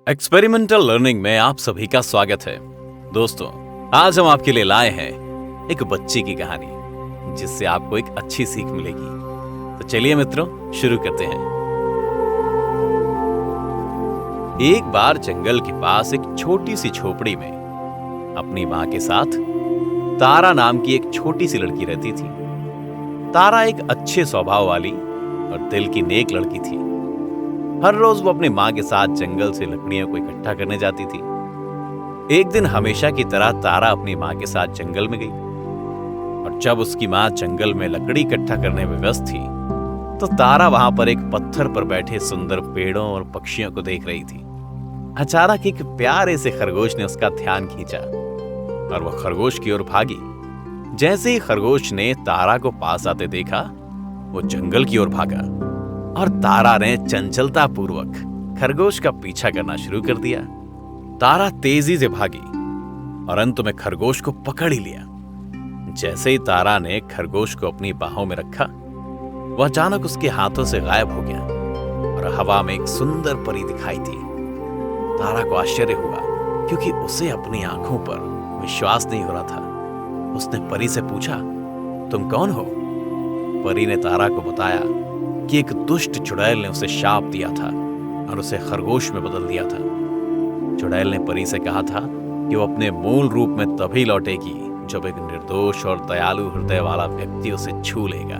Experimental learning में आप सभी का स्वागत है। दोस्तों, आज हम आपके लिए लाए हैं एक बच्चे की कहानी जिससे आपको एक अच्छी सीख मिलेगी। तो चलिए मित्रों, शुरू करते हैं। एक बार जंगल के पास एक छोटी सी झोपड़ी में अपनी मां के साथ तारा नाम की एक छोटी सी लड़की रहती थी। तारा एक अच्छे स्वभाव वाली और दिल की नेक लड़की थी। हर रोज वो अपनी मां के साथ जंगल से लकड़ियों को इकट्ठा करने जाती थी। एक दिन हमेशा की तरह तारा अपनी मां के साथ जंगल में गई और जब उसकी मां जंगल में लकड़ी इकट्ठा करने में व्यस्त थी तो तारा वहां पर एक पत्थर पर बैठे सुंदर पेड़ों और पक्षियों को देख रही थी। अचानक एक प्यारे से खरगोश ने उसका ध्यान खींचा और वह खरगोश की ओर भागी। जैसे ही खरगोश ने तारा को पास आते देखा, वो जंगल की ओर भागा और तारा ने चंचलता पूर्वक खरगोश का पीछा करना शुरू कर दिया। तारा तेजी से भागी और अंत में खरगोश को पकड़ ही लिया। जैसे ही तारा ने खरगोश को अपनी बाहों में रखा, वह अचानक उसके हाथों से गायब हो गया और हवा में एक सुंदर परी दिखाई दी। तारा को आश्चर्य हुआ क्योंकि उसे अपनी आंखों पर विश्वास नहीं हो रहा था। उसने परी से पूछा, तुम कौन हो? परी ने तारा को बताया कि एक दुष्ट चुड़ैल ने उसे शाप दिया था और उसे खरगोश में बदल दिया था। चुड़ैल ने परी से कहा था कि वो अपने मूल रूप में तभी लौटेगी जब एक निर्दोष और दयालु हृदय वाला व्यक्ति उसे छू लेगा।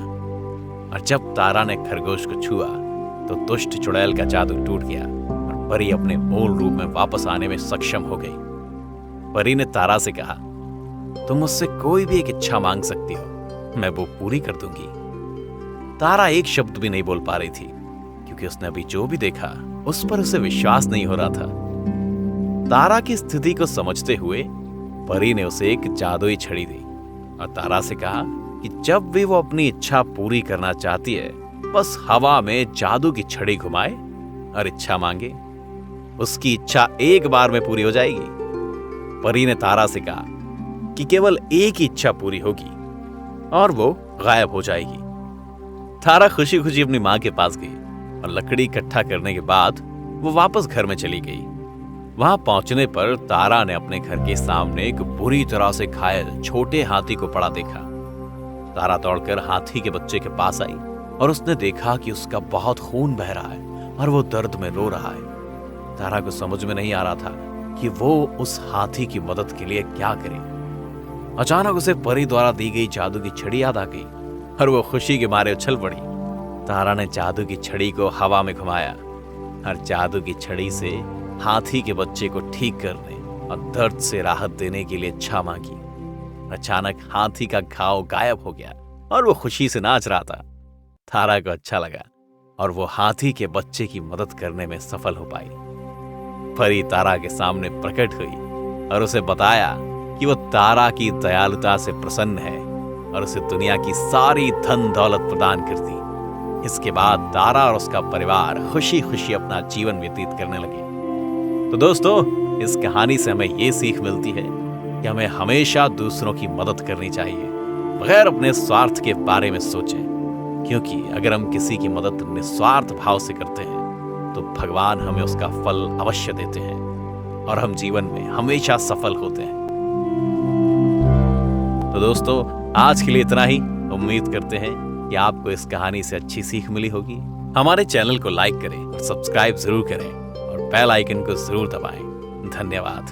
और जब तारा ने खरगोश को छुआ तो दुष्ट चुड़ैल का जादू टूट गया और परी अपने मूल रूप में वापस आने में सक्षम हो गई। परी ने तारा से कहा, तुम मुझसे कोई भी एक इच्छा मांग सकती हो, मैं वो पूरी कर दूंगी। तारा एक शब्द भी नहीं बोल पा रही थी क्योंकि उसने अभी जो भी देखा उस पर उसे विश्वास नहीं हो रहा था। तारा की स्थिति को समझते हुए परी ने उसे एक जादुई छड़ी दी और तारा से कहा कि जब भी वो अपनी इच्छा पूरी करना चाहती है, बस हवा में जादू की छड़ी घुमाए और इच्छा मांगे। उसकी इच्छा एक बार में पूरी हो जाएगी। परी ने तारा से कहा कि केवल एक ही इच्छा पूरी होगी और वो गायब हो जाएगी। तारा खुशी खुशी अपनी मां के पास गई और लकड़ी इकट्ठा करने के बाद वो वापस घर में चली गई। वहां पहुंचने पर तारा ने अपने घर के सामने एक बुरी तरह से घायल छोटे हाथी को पड़ा देखा। तारा दौड़कर हाथी के बच्चे के पास आई और उसने देखा कि उसका बहुत खून बह रहा है और वो दर्द में रो रहा है। तारा को समझ में नहीं आ रहा था कि वो उस हाथी की मदद के लिए क्या करे। अचानक उसे परी द्वारा दी गई जादू की छड़ी याद आ गई और वो खुशी के मारे उछल पड़ी। तारा ने जादू की छड़ी को हवा में घुमाया और जादू की छड़ी से हाथी के बच्चे को ठीक करने और दर्द से राहत देने के लिए इच्छा मांगी। अचानक हाथी का घाव गायब हो गया और वो खुशी से नाच रहा था। तारा को अच्छा लगा और वो हाथी के बच्चे की मदद करने में सफल हो पाई। परी तारा के सामने प्रकट हुई और उसे बताया कि वो तारा की दयालुता से प्रसन्न है और उसे दुनिया की सारी धन दौलत प्रदान कर दी। इसके बाद तारा और उसका परिवार खुशी खुशी अपना जीवन व्यतीत करने लगे। तो दोस्तों, इस कहानी से हमें ये सीख मिलती है कि हमें हमेशा दूसरों की मदद करनी चाहिए, बगैर अपने स्वार्थ के बारे में सोचें। क्योंकि अगर हम किसी की मदद निस्वार्थ भाव से करते हैं तो भगवान हमें उसका फल अवश्य देते हैं और हम जीवन में हमेशा सफल होते हैं। तो दोस्तों, आज के लिए इतना ही। उम्मीद करते हैं कि आपको इस कहानी से अच्छी सीख मिली होगी। हमारे चैनल को लाइक करें और सब्सक्राइब जरूर करें और बेल आइकन को जरूर दबाएं। धन्यवाद।